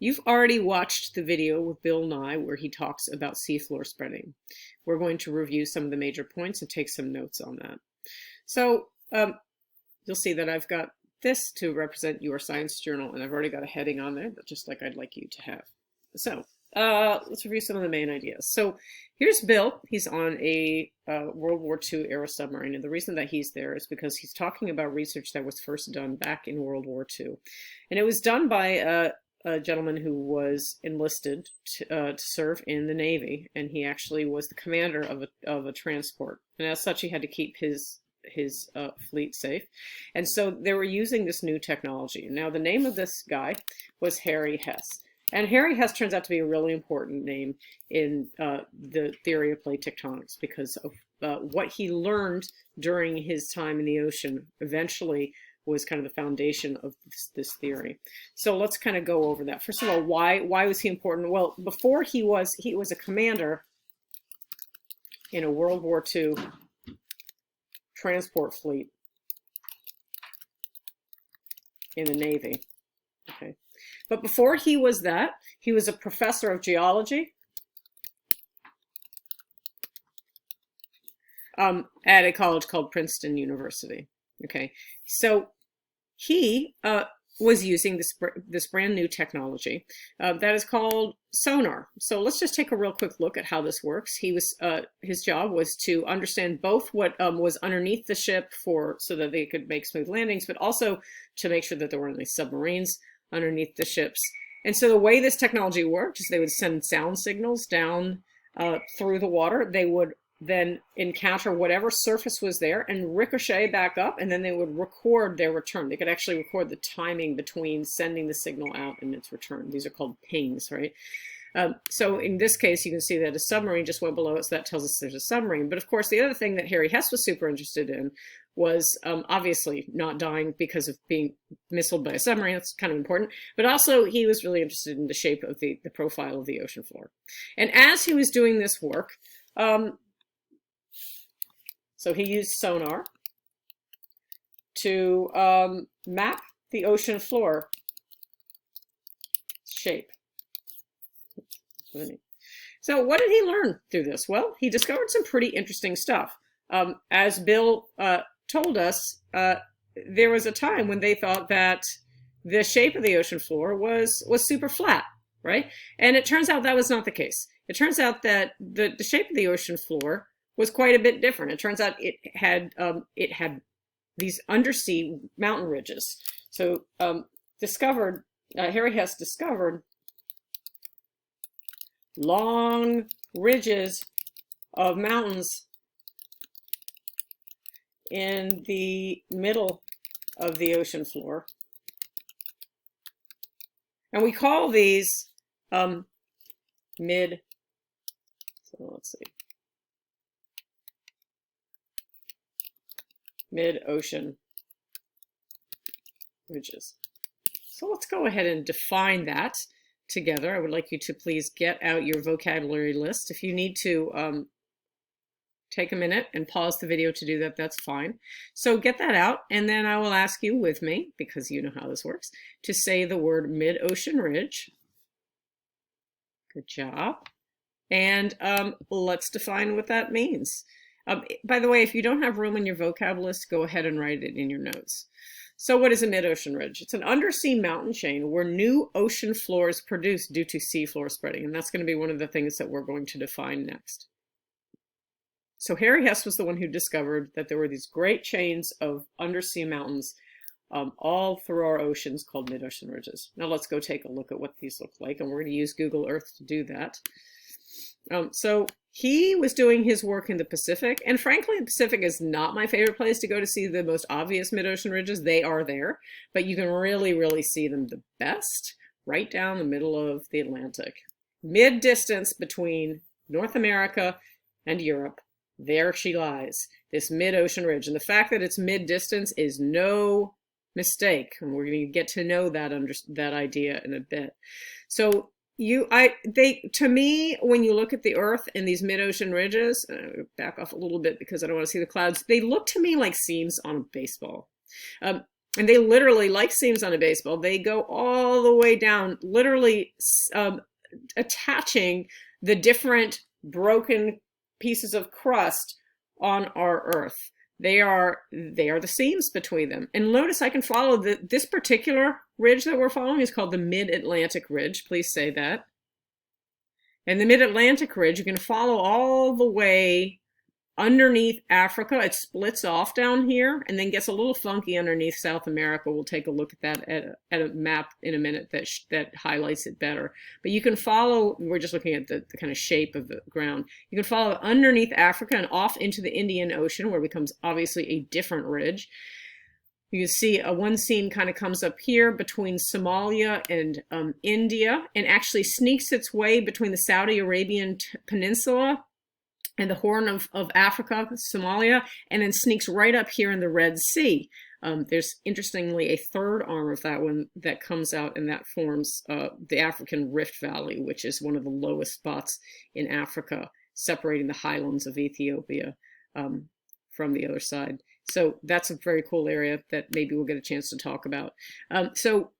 You've already watched the video with Bill Nye where he talks about seafloor spreading. We're going to review some of the major points and take some notes on that. So you'll see that I've got this to represent your science journal, and I've already got a heading on there, just like I'd like you to have. So let's review some of the main ideas. So here's Bill. He's on a World War II era submarine, and the reason that he's there is because he's talking about research that was first done back in World War II. And it was done by a gentleman who was enlisted to serve in the Navy, and he actually was the commander of a transport. And as such, he had to keep his fleet safe. And so they were using this new technology. Now, the name of this guy was Harry Hess. And Harry Hess turns out to be a really important name in the theory of plate tectonics because of what he learned during his time in the ocean eventually was kind of the foundation of this theory. So let's kind of go over that. First of all, why was he important? Well, before he was a commander in a World War II transport fleet in the Navy. Okay. But before he was that, he was a professor of geology at a college called Princeton University. Okay, so he was using this brand new technology that is called sonar. So let's just take a real quick look at how this works. His job was to understand both what was underneath the ship so that they could make smooth landings, but also to make sure that there weren't any submarines underneath the ships. And so the way this technology worked is they would send sound signals down through the water. They would then encounter whatever surface was there and ricochet back up, and then they would record their return. They could actually record the timing between sending the signal out and its return. These are called pings, right? So in this case, you can see that a submarine just went below it, so that tells us there's a submarine. But of course, the other thing that Harry Hess was super interested in was obviously not dying because of being missiled by a submarine. That's kind of important. But also, he was really interested in the shape of the profile of the ocean floor. And as he was doing this work, so he used sonar to map the ocean floor shape. So what did he learn through this? Well, he discovered some pretty interesting stuff. As Bill told us, there was a time when they thought that the shape of the ocean floor was super flat, right? And it turns out that was not the case. It turns out that the shape of the ocean floor was quite a bit different. It turns out it had these undersea mountain ridges. So Harry Hess discovered long ridges of mountains in the middle of the ocean floor. And we call these mid-ocean ridges. So let's go ahead and define that together. I would like you to please get out your vocabulary list. If you need to take a minute and pause the video to do that, that's fine. So get that out, and then I will ask you with me, because you know how this works, to say the word mid-ocean ridge. Good job. And let's define what that means. By the way, if you don't have room in your vocab list, go ahead and write it in your notes. So what is a mid-ocean ridge? It's an undersea mountain chain where new ocean floors produce due to seafloor spreading. And that's going to be one of the things that we're going to define next. So Harry Hess was the one who discovered that there were these great chains of undersea mountains all through our oceans called mid-ocean ridges. Now let's go take a look at what these look like. And we're going to use Google Earth to do that. So he was doing his work in the Pacific, and frankly, the Pacific is not my favorite place to go to see the most obvious mid-ocean ridges. They are there, but you can really, really see them the best right down the middle of the Atlantic. Mid-distance between North America and Europe, there she lies, this mid-ocean ridge. And the fact that it's mid-distance is no mistake, and we're going to get to know that idea in a bit. So to me, when you look at the Earth and these mid-ocean ridges, back off a little bit because I don't want to see the clouds, they look to me like seams on a baseball. And they literally, like seams on a baseball, they go all the way down, literally attaching the different broken pieces of crust on our Earth. They are the seams between them. And notice I can follow this particular ridge that we're following is called the Mid-Atlantic Ridge. Please say that. And the Mid-Atlantic Ridge, you can follow all the way underneath Africa. It splits off down here and then gets a little funky underneath South America. We'll take a look at that at a map in a minute that highlights it better. But you can follow, we're just looking at the kind of shape of the ground. You can follow underneath Africa and off into the Indian Ocean, where it becomes obviously a different ridge. You can see one seam kind of comes up here between Somalia and India, and actually sneaks its way between the Saudi Arabian Peninsula and the Horn of Africa, Somalia, and then sneaks right up here in the Red Sea. There's interestingly a third arm of that one that comes out, and that forms the African Rift Valley, which is one of the lowest spots in Africa, separating the highlands of Ethiopia from the other side. So that's a very cool area that maybe we'll get a chance to talk about. So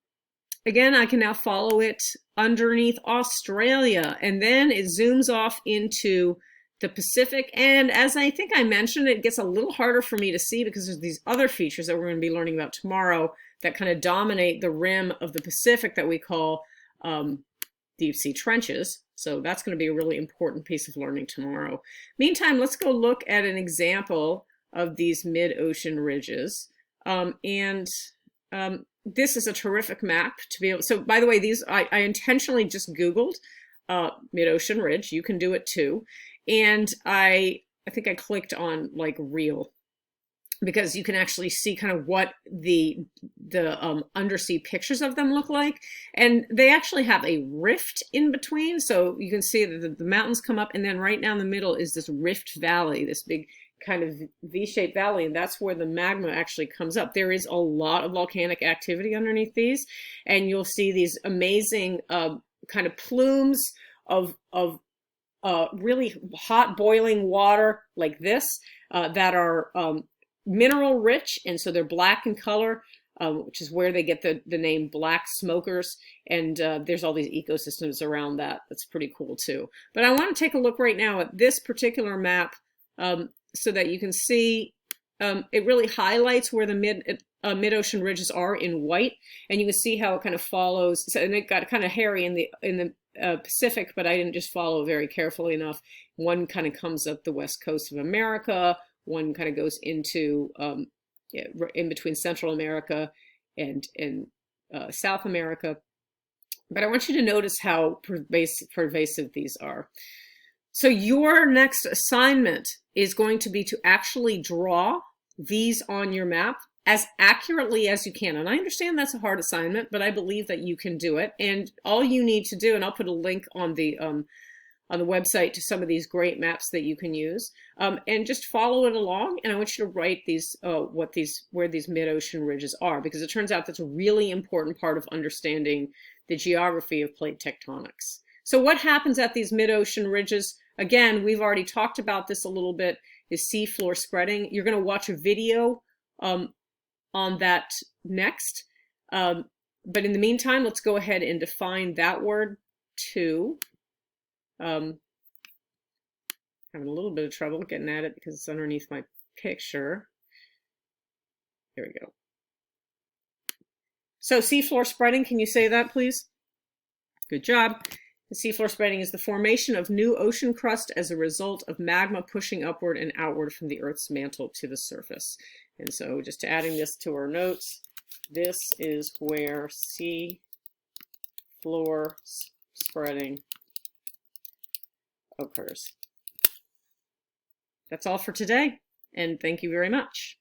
again, I can now follow it underneath Australia, and then it zooms off into the Pacific. And as I think I mentioned, it gets a little harder for me to see because there's these other features that we're going to be learning about tomorrow that kind of dominate the rim of the Pacific that we call deep sea trenches. So that's going to be a really important piece of learning tomorrow. Meantime, let's go look at an example of these mid-ocean ridges. This is a terrific map to be able, so by the way, these, I intentionally just Googled mid-ocean ridge. You can do it too. And I think I clicked on like real, because you can actually see kind of what the undersea pictures of them look like. And they actually have a rift in between. So you can see that the mountains come up, and then right now in the middle is this rift valley, this big kind of V-shaped valley, and that's where the magma actually comes up. There is a lot of volcanic activity underneath these, and you'll see these amazing kind of plumes of really hot boiling water like this that are mineral rich, and so they're black in color, which is where they get the name black smokers. And there's all these ecosystems around that. That's pretty cool too. But I want to take a look right now at this particular map so that you can see it really highlights where the mid-ocean ridges are in white, and you can see how it kind of follows. So, and it got kind of hairy in the Pacific, but I didn't just follow very carefully enough. One kind of comes up the west coast of America. One kind of goes into in between Central America and South America. But I want you to notice how pervasive these are. So your next assignment is going to be to actually draw these on your map as accurately as you can. And I understand that's a hard assignment, but I believe that you can do it. And all you need to do, and I'll put a link on the website to some of these great maps that you can use, and just follow it along. And I want you to write these, where these mid-ocean ridges are, because it turns out that's a really important part of understanding the geography of plate tectonics. So what happens at these mid-ocean ridges? Again, we've already talked about this a little bit, is seafloor spreading. You're going to watch a video on that next. But in the meantime, let's go ahead and define that word too. Having a little bit of trouble getting at it because it's underneath my picture. There we go. So seafloor spreading, can you say that please? Good job. The seafloor spreading is the formation of new ocean crust as a result of magma pushing upward and outward from the Earth's mantle to the surface. And so just adding this to our notes, this is where seafloor spreading occurs. That's all for today, and thank you very much.